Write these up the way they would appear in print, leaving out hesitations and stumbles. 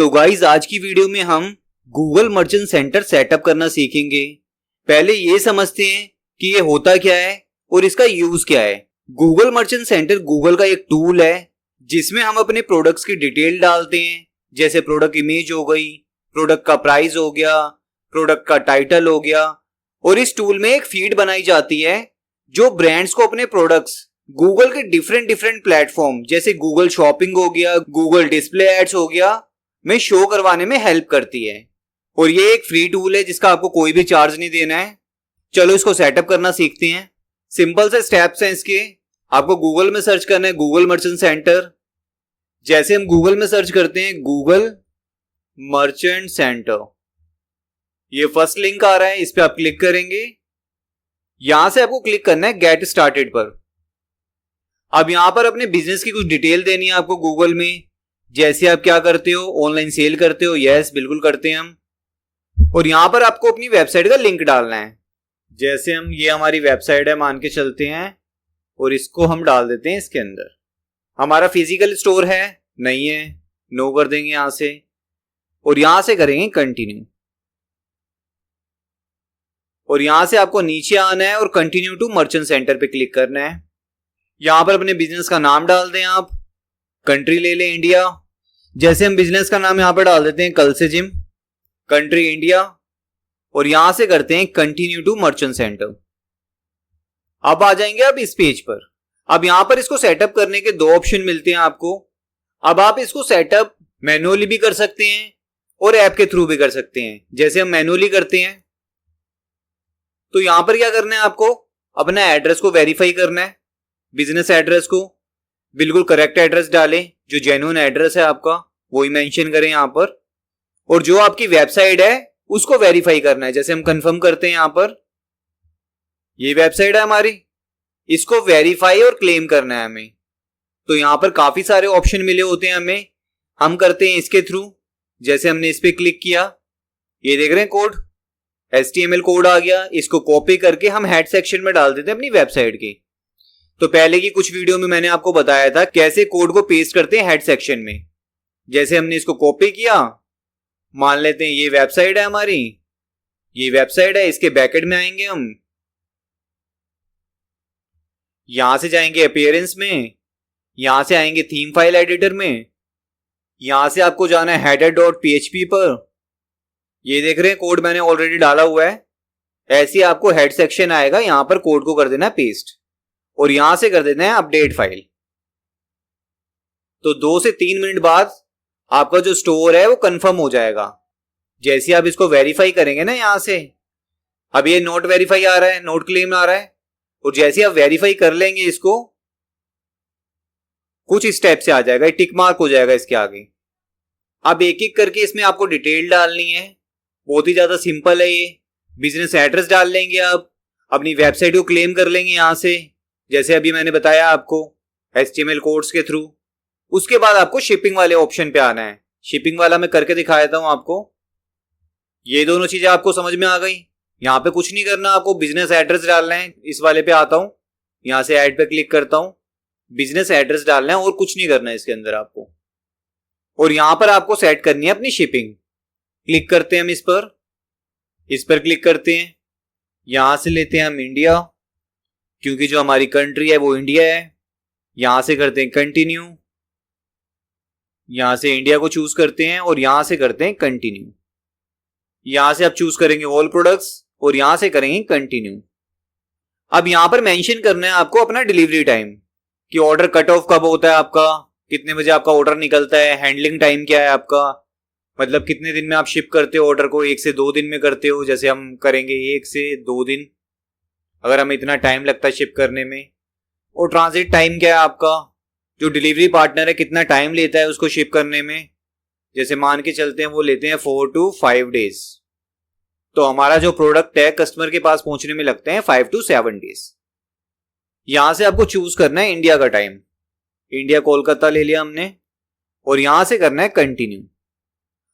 तो गाइज आज की वीडियो में हम गूगल मर्चेंट सेंटर सेटअप करना सीखेंगे। पहले ये समझते हैं कि ये होता क्या है और इसका यूज क्या है। गूगल मर्चेंट सेंटर गूगल का एक टूल है जिसमें हम अपने प्रोडक्ट्स की डिटेल डालते हैं, जैसे प्रोडक्ट इमेज हो गई, प्रोडक्ट का प्राइस हो गया, प्रोडक्ट का टाइटल हो गया। और इस टूल में एक फीड बनाई जाती है जो ब्रांड्स को अपने प्रोडक्ट्स गूगल के डिफरेंट प्लेटफॉर्म जैसे गूगल शॉपिंग हो गया, गूगल डिस्प्ले एड्स हो गया में शो करवाने में हेल्प करती है। और ये एक फ्री टूल है जिसका आपको कोई भी चार्ज नहीं देना है। चलो इसको सेटअप करना सीखते हैं। सिंपल से स्टेप्स हैं इसके। आपको गूगल में सर्च करना है गूगल मर्चेंट सेंटर। जैसे हम गूगल में सर्च करते हैं गूगल मर्चेंट सेंटर, ये फर्स्ट लिंक आ रहा है, इस पे आप क्लिक करेंगे। यहां से आपको क्लिक करना है गेट स्टार्टेड पर। अब यहां पर अपने बिजनेस की कुछ डिटेल देनी है आपको गूगल में, जैसे आप क्या करते हो, ऑनलाइन सेल करते हो, यस बिल्कुल करते हैं हम। और यहां पर आपको अपनी वेबसाइट का लिंक डालना है। जैसे हम ये हमारी वेबसाइट है मान के चलते हैं और इसको हम डाल देते हैं इसके अंदर। हमारा फिजिकल स्टोर है नहीं है, नो कर देंगे यहां से और यहां से करेंगे कंटिन्यू। और यहां से आपको नीचे आना है और कंटिन्यू टू मर्चेंट सेंटर पे क्लिक करना है। यहां पर अपने बिजनेस का नाम डाल दें आप, कंट्री ले लें इंडिया। जैसे हम बिजनेस का नाम यहां पर डाल देते हैं कल से जिम, कंट्री इंडिया, और यहां से करते हैं कंटिन्यू टू मर्चेंट सेंटर। अब आ जाएंगे आप इस पेज पर। अब यहां पर इसको सेटअप करने के दो ऑप्शन मिलते हैं आपको। अब आप इसको सेटअप मैनुअली भी कर सकते हैं और ऐप के थ्रू भी कर सकते हैं। जैसे हम मैनुअली करते हैं तो यहां पर क्या करना है, आपको अपना एड्रेस को वेरीफाई करना है। बिजनेस एड्रेस को बिल्कुल करेक्ट एड्रेस डालें, जो जेन्युइन एड्रेस है आपका वही मेंशन करें यहां पर। और जो आपकी वेबसाइट है उसको वेरीफाई करना है। जैसे हम कंफर्म करते हैं यहां पर, ये वेबसाइट है हमारी, इसको वेरीफाई और क्लेम करना है हमें। तो यहां पर काफी सारे ऑप्शन मिले होते हैं हमें, हम करते हैं इसके थ्रू। जैसे हमने इस पे क्लिक किया, ये देख रहे हैं कोड, HTML कोड आ गया। इसको कॉपी करके हम हेड सेक्शन में डाल देते हैं अपनी वेबसाइट के। तो पहले की कुछ वीडियो में मैंने आपको बताया था कैसे कोड को पेस्ट करते हैं हेड सेक्शन में। जैसे हमने इसको कॉपी किया, मान लेते हैं ये वेबसाइट है हमारी, ये वेबसाइट है, इसके बैकेंड में आएंगे हम। यहां से जाएंगे अपीयरेंस में, यहां से आएंगे थीम फाइल एडिटर में, यहां से आपको जाना है header.php पर। ये देख रहे हैं कोड मैंने ऑलरेडी डाला हुआ है। ऐसे ही आपको हेड सेक्शन आएगा, यहां पर कोड को कर देना है पेस्ट और यहां से कर देना है अपडेट फाइल। तो 2 से 3 मिनट बाद आपका जो स्टोर है वो कंफर्म हो जाएगा। जैसे आप इसको वेरीफाई करेंगे ना यहां से, अब ये नोट वेरीफाई आ रहा है, नोट क्लेम आ रहा है, और जैसे आप वेरीफाई कर लेंगे इसको, कुछ स्टेप से आ जाएगा, टिक मार्क हो जाएगा इसके आगे। अब एक एक करके इसमें आपको डिटेल डालनी है। बहुत ही ज्यादा सिंपल है ये। बिजनेस एड्रेस डाल लेंगे आप, अपनी वेबसाइट को क्लेम कर लेंगे यहां से, जैसे अभी मैंने बताया आपको HTML कोड्स के थ्रू। उसके बाद आपको शिपिंग वाले ऑप्शन पे आना है। शिपिंग वाला मैं करके दिखा देता हूं आपको। ये दोनों चीजें आपको समझ में आ गई। यहां पे कुछ नहीं करना, आपको बिजनेस एड्रेस डालना है। इस वाले पे आता हूं, यहां से ऐड पे क्लिक करता हूं, बिजनेस एड्रेस डालना है और कुछ नहीं करना है इसके अंदर आपको। और यहां पर आपको सेट करनी है अपनी शिपिंग। क्लिक करते हैं हम इस पर क्लिक करते हैं। यहां से लेते हैं हम इंडिया, क्योंकि जो हमारी कंट्री है वो इंडिया है। यहां से करते हैं कंटिन्यू, यहां से इंडिया को चूज करते हैं और यहां से करते हैं कंटिन्यू। यहां से आप चूज करेंगे ऑल प्रोडक्ट्स और यहां से करेंगे कंटिन्यू। अब यहां पर मेंशन करना है आपको अपना डिलीवरी टाइम, कि ऑर्डर कट ऑफ कब होता है आपका, कितने बजे आपका ऑर्डर निकलता है, हैंडलिंग टाइम क्या है आपका, मतलब कितने दिन में आप शिप करते हो ऑर्डर को, 1 से 2 दिन में करते हो। जैसे हम करेंगे 1 से 2 दिन, अगर हमें इतना टाइम लगता है शिप करने में। और ट्रांजिट टाइम क्या है आपका, जो डिलीवरी पार्टनर है कितना टाइम लेता है उसको शिप करने में। जैसे मान के चलते हैं वो लेते हैं 4 to 5 डेज, तो हमारा जो प्रोडक्ट है कस्टमर के पास पहुंचने में लगते हैं 5 to 7 डेज। यहां से आपको चूज करना है इंडिया का टाइम। इंडिया कोलकाता ले लिया हमने और यहां से करना है कंटिन्यू।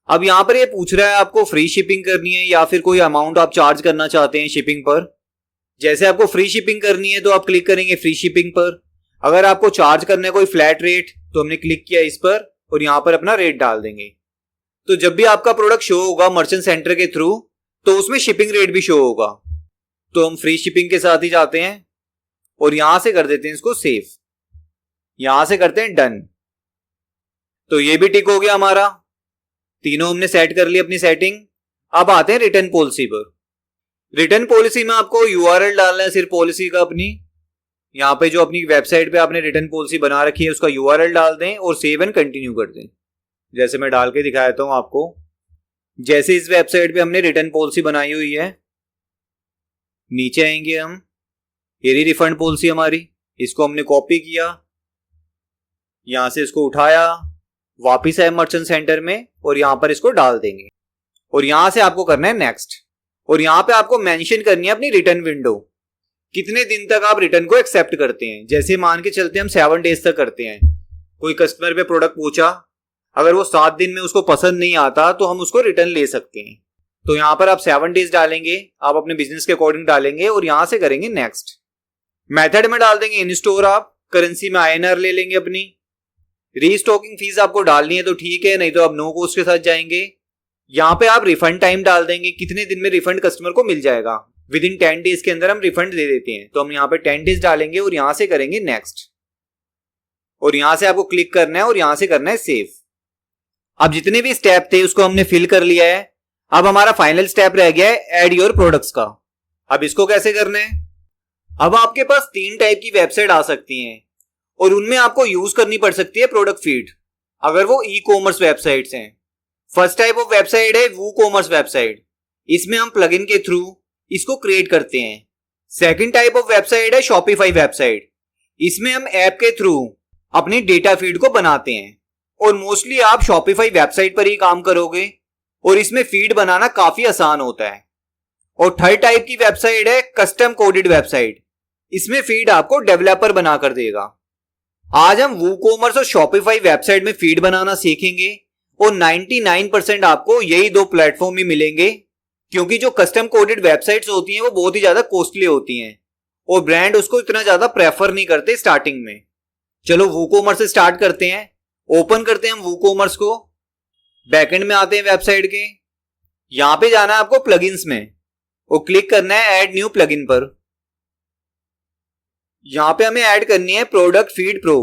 अब यहां पर ये पूछ रहा है आपको फ्री शिपिंग करनी है या फिर कोई अमाउंट आप चार्ज करना चाहते हैं शिपिंग पर। जैसे आपको फ्री शिपिंग करनी है तो आप क्लिक करेंगे फ्री शिपिंग पर। अगर आपको चार्ज करना है कोई फ्लैट रेट तो हमने क्लिक किया इस पर और यहां पर अपना रेट डाल देंगे। तो जब भी आपका प्रोडक्ट शो होगा मर्चेंट सेंटर के थ्रू, तो उसमें शिपिंग रेट भी शो होगा। तो हम फ्री शिपिंग के साथ ही जाते हैं और यहां से कर देते हैं इसको सेव, यहां से करते हैं डन। तो ये भी टिक हो गया हमारा, तीनों हमने सेट कर ली अपनी सेटिंग। अब आते हैं रिटर्न पॉलिसी पर। रिटर्न पॉलिसी में आपको यूआरएल डालना है सिर्फ पॉलिसी का अपनी। यहाँ पे जो अपनी वेबसाइट पे आपने रिटर्न पॉलिसी बना रखी है उसका यूआरएल डाल दें और सेव एंड कंटिन्यू कर दें। जैसे मैं डाल के दिखा देता हूं आपको। जैसे इस वेबसाइट पे हमने रिटर्न पॉलिसी बनाई हुई है, नीचे आएंगे हम, ये रही रिफंड पॉलिसी हमारी, इसको हमने कॉपी किया, यहां से इसको उठाया, वापिस आए मर्चेंट सेंटर में और यहां पर इसको डाल देंगे और यहां से आपको करना है नेक्स्ट। और यहां पे आपको मेंशन करनी है अपनी रिटर्न विंडो, कितने दिन तक आप रिटर्न को एक्सेप्ट करते हैं। जैसे मान के चलते हैं हम 7 डेज तक करते हैं। कोई कस्टमर पे प्रोडक्ट पूछा, अगर वो 7 दिन में उसको पसंद नहीं आता तो हम उसको रिटर्न ले सकते हैं। तो यहां पर आप 7 डेज डालेंगे, आप अपने बिजनेस के अकॉर्डिंग डालेंगे और यहां से करेंगे नेक्स्ट। मेथड में डाल देंगे इन स्टोर, आप करेंसी में INR ले लेंगे अपनी। रीस्टॉकिंग फीस आपको डालनी है तो ठीक है, नहीं तो आप नो कॉस्ट के साथ जाएंगे। यहाँ पे आप रिफंड टाइम डाल देंगे, कितने दिन में रिफंड कस्टमर को मिल जाएगा। विद इन 10 डेज के अंदर हम रिफंड दे देते हैं, तो हम यहाँ पे 10 डेज डालेंगे और यहां से करेंगे नेक्स्ट। और यहां से आपको क्लिक करना है और यहां से करना है सेव। अब जितने भी स्टेप थे उसको हमने फिल कर लिया है। अब हमारा फाइनल स्टेप रह गया है ऐड योर प्रोडक्ट्स का। अब इसको कैसे करना है? अब आपके पास 3 टाइप की वेबसाइट आ सकती हैं और उनमें आपको यूज करनी पड़ सकती है प्रोडक्ट फीड, अगर वो ई कॉमर्स वेबसाइट्स हैं। फर्स्ट टाइप ऑफ वेबसाइट है वो कॉमर्स वेबसाइट, इसमें हम प्लगइन के थ्रू इसको क्रिएट करते हैं। सेकंड टाइप ऑफ वेबसाइट है शॉपिफाई वेबसाइट, इसमें हम ऐप के थ्रू अपनी डेटा फीड को बनाते हैं और मोस्टली आप शॉपिफाई वेबसाइट पर ही काम करोगे और इसमें फीड बनाना काफी आसान होता है। और थर्ड टाइप की वेबसाइट है कस्टम कोडेड वेबसाइट, इसमें फीड आपको डेवलपर बनाकर देगा। आज हम वूकॉमर्स और शॉपिफाई वेबसाइट में फीड बनाना सीखेंगे और 99% आपको यही 2 प्लेटफॉर्म ही मिलेंगे, क्योंकि जो कस्टम कोडेड वेबसाइट्स होती हैं वो बहुत ही ज्यादा कॉस्टली होती हैं और ब्रांड उसको इतना ज्यादा प्रेफर नहीं करते स्टार्टिंग में। चलो वूकॉमर्स से स्टार्ट करते हैं। ओपन करते हैं हम वूकॉमर्स को, बैकएंड में आते हैं वेबसाइट के, यहां पे जाना है आपको प्लगइन्स में और क्लिक करना है ऐड न्यू प्लगइन पर। यहां पे हमें ऐड करनी है प्रोडक्ट फीड प्रो।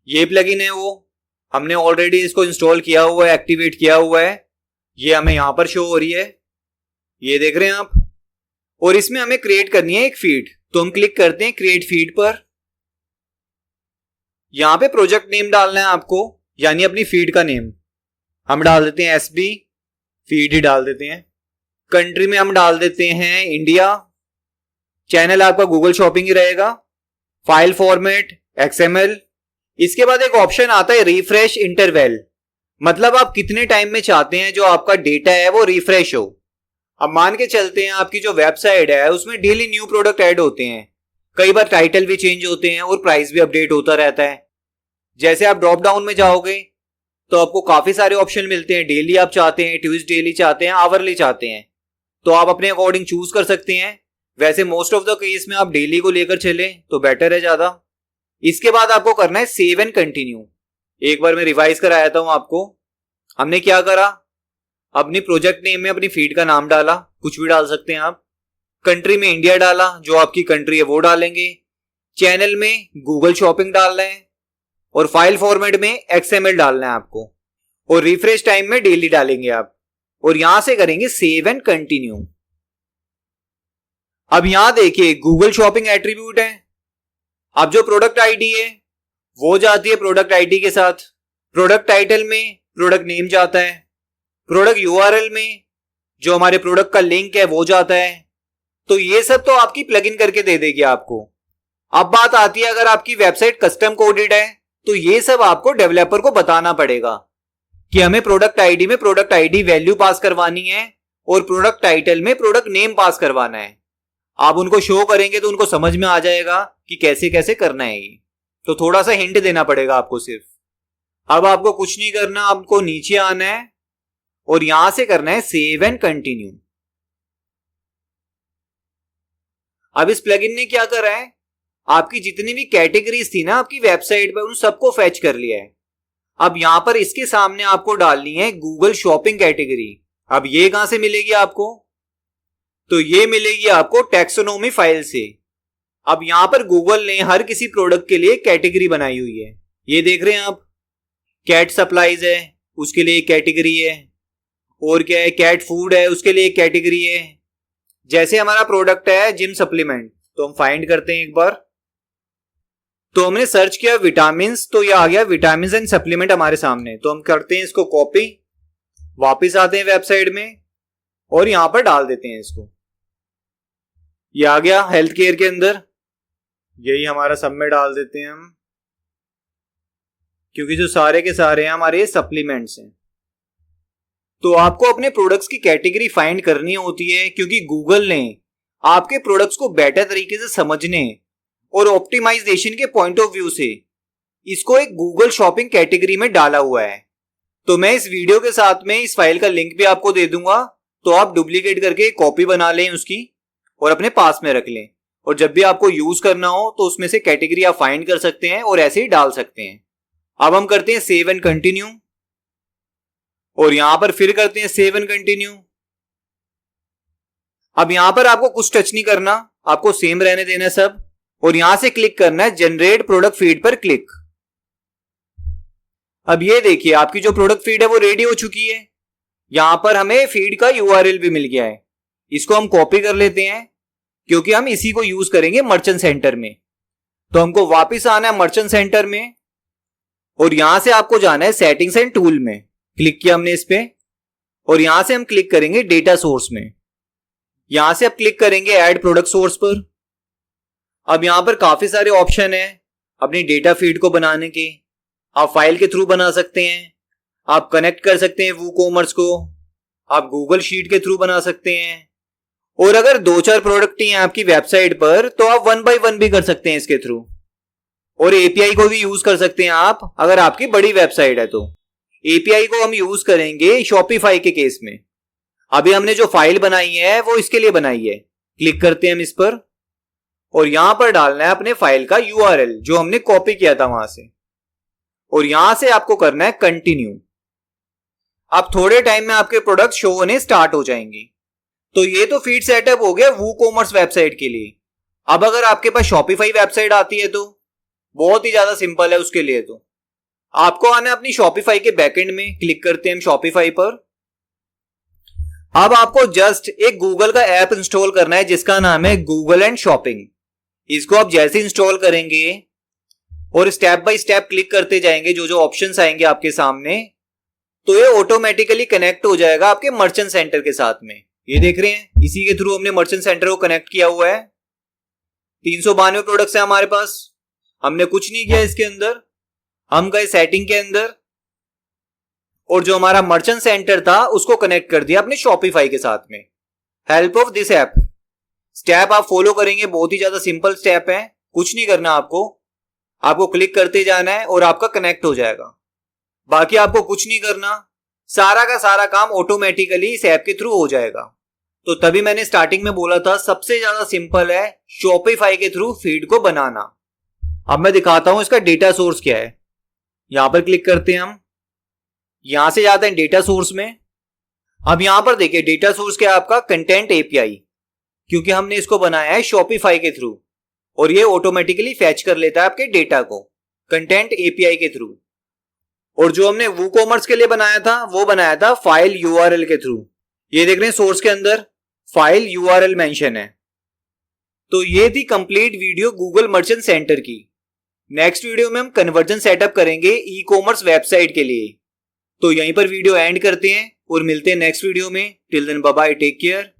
ये प्लगइन है वो, हमने ऑलरेडी इसको इंस्टॉल किया हुआ है, एक्टिवेट किया हुआ है। ये हमें यहां पर शो हो रही है, ये देख रहे हैं आप। और इसमें हमें क्रिएट करनी है एक फीड, तो हम क्लिक करते हैं क्रिएट फीड पर। यहां पे प्रोजेक्ट नेम डालना है आपको, यानी अपनी फीड का नेम। हम डाल देते हैं SB फीड ही डाल देते हैं। कंट्री में हम डाल देते हैं इंडिया। चैनल आपका गूगल शॉपिंग ही रहेगा। File format XML। इसके बाद एक ऑप्शन आता है रिफ्रेश इंटरवल, मतलब आप कितने टाइम में चाहते हैं जो आपका डेटा है वो रिफ्रेश हो। अब मान के चलते हैं आपकी जो वेबसाइट है उसमें डेली न्यू प्रोडक्ट ऐड होते हैं, कई बार टाइटल भी चेंज होते हैं और प्राइस भी अपडेट होता रहता है। जैसे आप ड्रॉप डाउन में जाओगे तो आपको काफी सारे ऑप्शन मिलते हैं, डेली आप चाहते हैं, ट्यूसडे डेली चाहते हैं, आवरली चाहते हैं, तो आप अपने अकॉर्डिंग चूज कर सकते हैं। वैसे मोस्ट ऑफ द केस में आप डेली को लेकर चले तो बेटर है ज्यादा। इसके बाद आपको करना है सेव एंड कंटिन्यू। एक बार मैं रिवाइज कर आया हूं आपको। हमने क्या करा, अपनी प्रोजेक्ट नेम में अपनी फीड का नाम डाला, कुछ भी डाल सकते हैं आप। कंट्री में इंडिया डाला, जो आपकी कंट्री है वो डालेंगे। चैनल में गूगल शॉपिंग डालना है और फाइल फॉर्मेट में XML डालना है आपको। और रिफ्रेश टाइम में डेली डालेंगे आप और यहां से करेंगे सेव एंड कंटिन्यू। अब यहां देखिए गूगल शॉपिंग एट्रीब्यूट है। अब जो प्रोडक्ट आईडी है वो जाती है प्रोडक्ट आईडी के साथ। प्रोडक्ट टाइटल में प्रोडक्ट नेम जाता है। प्रोडक्ट यूआरएल में जो हमारे प्रोडक्ट का लिंक है वो जाता है। तो ये सब तो आपकी प्लगइन करके दे देगी आपको। अब बात आती है अगर आपकी वेबसाइट कस्टम कोडेड है तो ये सब आपको डेवलपर को बताना पड़ेगा कि हमें प्रोडक्ट आईडी में प्रोडक्ट आईडी वैल्यू पास करवानी है और प्रोडक्ट टाइटल में प्रोडक्ट नेम पास करवाना है। आप उनको शो करेंगे तो उनको समझ में आ जाएगा कि कैसे कैसे करना है ये। तो थोड़ा सा हिंट देना पड़ेगा आपको सिर्फ। अब आपको कुछ नहीं करना, आपको नीचे आना है और यहां से करना है सेव एंड कंटिन्यू। अब इस प्लगइन ने क्या करा है, आपकी जितनी भी कैटेगरीज थी ना आपकी वेबसाइट पर उन सबको फैच कर लिया है। अब यहां पर इसके सामने आपको डालनी है गूगल शॉपिंग कैटेगरी। अब ये कहां से मिलेगी आपको? तो ये मिलेगी आपको टैक्सोनॉमी फाइल से। अब यहां पर गूगल ने हर किसी प्रोडक्ट के लिए कैटेगरी बनाई हुई है। ये देख रहे हैं आप, कैट सप्लाईज है उसके लिए एक कैटेगरी है, और क्या है, कैट फूड है उसके लिए एक कैटेगरी है। जैसे हमारा प्रोडक्ट है जिम सप्लीमेंट, तो हम फाइंड करते हैं एक बार। तो हमने सर्च किया विटामिन, तो ये आ गया विटामिन एंड सप्लीमेंट हमारे सामने। तो हम करते हैं इसको कॉपी, वापस आते हैं वेबसाइट में और यहां पर डाल देते हैं इसको। ये आ गया हेल्थ केयर के अंदर, यही हमारा सब में डाल देते हैं हम, क्योंकि जो सारे के सारे हैं हमारे सप्लीमेंट्स हैं। तो आपको अपने प्रोडक्ट्स की कैटेगरी फाइंड करनी होती है, क्योंकि गूगल ने आपके प्रोडक्ट्स को बेटर तरीके से समझने और ऑप्टिमाइजेशन के पॉइंट ऑफ व्यू से इसको एक गूगल शॉपिंग कैटेगरी में डाला हुआ है। तो मैं इस वीडियो के साथ में इस फाइल का लिंक भी आपको दे दूंगा, तो आप डुप्लीकेट करके कॉपी बना लें उसकी और अपने पास में रख लें, और जब भी आपको यूज करना हो तो उसमें से कैटेगरी आप फाइंड कर सकते हैं और ऐसे ही डाल सकते हैं। अब हम करते हैं सेव एंड कंटिन्यू, और यहां पर फिर करते हैं सेव एंड कंटिन्यू। अब यहां पर आपको कुछ टच नहीं करना, आपको सेम रहने देना सब, और यहां से क्लिक करना है जनरेट प्रोडक्ट फीड पर क्लिक। अब ये देखिए आपकी जो प्रोडक्ट फीड है वो रेडी हो चुकी है। यहां पर हमें फीड का यूआरएल भी मिल गया है, इसको हम कॉपी कर लेते हैं क्योंकि हम इसी को यूज करेंगे मर्चेंट सेंटर में। तो हमको वापस आना है मर्चेंट सेंटर में, और यहां से आपको जाना है सेटिंग्स एंड टूल में। क्लिक किया हमने इस पे, और यहां से हम क्लिक करेंगे डेटा सोर्स में। यहां से आप क्लिक करेंगे ऐड प्रोडक्ट सोर्स पर। अब यहां पर काफी सारे ऑप्शन है अपनी डेटा फीड को बनाने के। आप फाइल के थ्रू बना सकते हैं, आप कनेक्ट कर सकते हैं वूकॉमर्स को, आप गूगल शीट के थ्रू बना सकते हैं, और अगर 2-4 प्रोडक्ट ही हैं आपकी वेबसाइट पर तो आप 1 by 1 भी कर सकते हैं इसके थ्रू, और एपीआई को भी यूज कर सकते हैं आप अगर आपकी बड़ी वेबसाइट है। तो एपीआई को हम यूज करेंगे शॉपिफाई के केस में। अभी हमने जो फाइल बनाई है वो इसके लिए बनाई है। क्लिक करते हैं हम इस पर, और यहां पर डालना है अपने फाइल का यूआरएल जो हमने कॉपी किया था वहां से, और यहां से आपको करना है कंटिन्यू। अब थोड़े टाइम में आपके प्रोडक्ट शो होने स्टार्ट हो जाएंगे। तो ये तो फीड सेटअप हो गया वूकॉमर्स वेबसाइट के लिए। अब अगर आपके पास शॉपिफाई वेबसाइट आती है तो बहुत ही ज्यादा सिंपल है। उसके लिए तो आपको आना है अपनी शॉपिफाई के बैकएंड में। क्लिक करते हैं हम शॉपिफाई पर। अब आपको जस्ट एक गूगल का ऐप इंस्टॉल करना है जिसका नाम है गूगल एंड शॉपिंग। इसको आप जैसे इंस्टॉल करेंगे और स्टेप बाय स्टेप क्लिक करते जाएंगे, जो जो ऑप्शंस आएंगे आपके सामने, तो ये ऑटोमेटिकली कनेक्ट हो जाएगा आपके मर्चेंट सेंटर के साथ में। ये देख रहे हैं, इसी के थ्रू हमने मर्चेंट सेंटर को कनेक्ट किया हुआ है। 392 प्रोडक्ट्स है हमारे पास। हमने कुछ नहीं किया इसके अंदर, हम गए सेटिंग के अंदर और जो हमारा मर्चेंट सेंटर था उसको कनेक्ट कर दिया अपने शॉपिफाई के साथ में। Help of this app step आप फॉलो करेंगे, बहुत ही ज्यादा सिंपल स्टेप है, कुछ नहीं करना आपको क्लिक करते जाना है और आपका कनेक्ट हो जाएगा। बाकी आपको कुछ नहीं करना, सारा का सारा काम ऑटोमेटिकली इस ऐप के थ्रू हो जाएगा। तो तभी मैंने स्टार्टिंग में बोला था सबसे ज्यादा सिंपल है शॉपिफाई के थ्रू फीड को बनाना। अब मैं दिखाता हूं इसका डेटा सोर्स क्या है। यहां पर क्लिक करते हैं हम, यहां से जाते हैं डेटा सोर्स में। अब यहां पर देखिए डेटा सोर्स क्या है आपका कंटेंट एपीआई, क्योंकि हमने इसको बनाया है शॉपिफाई के थ्रू और ये ऑटोमेटिकली फैच कर लेता है आपके डेटा को कंटेंट एपीआई के थ्रू। और जो हमने वूकॉमर्स के लिए बनाया था वो बनाया था फाइल यूआरएल के थ्रू। ये देख रहे हैं सोर्स के अंदर फाइल यूआरएल मेंशन है। तो ये थी complete video Google merchant centre की। नेक्स्ट वीडियो में हम कन्वर्जन सेटअप करेंगे ई कॉमर्स वेबसाइट के लिए। तो यहीं पर वीडियो एंड करते हैं और मिलते हैं नेक्स्ट वीडियो में। Till then bye bye, take care.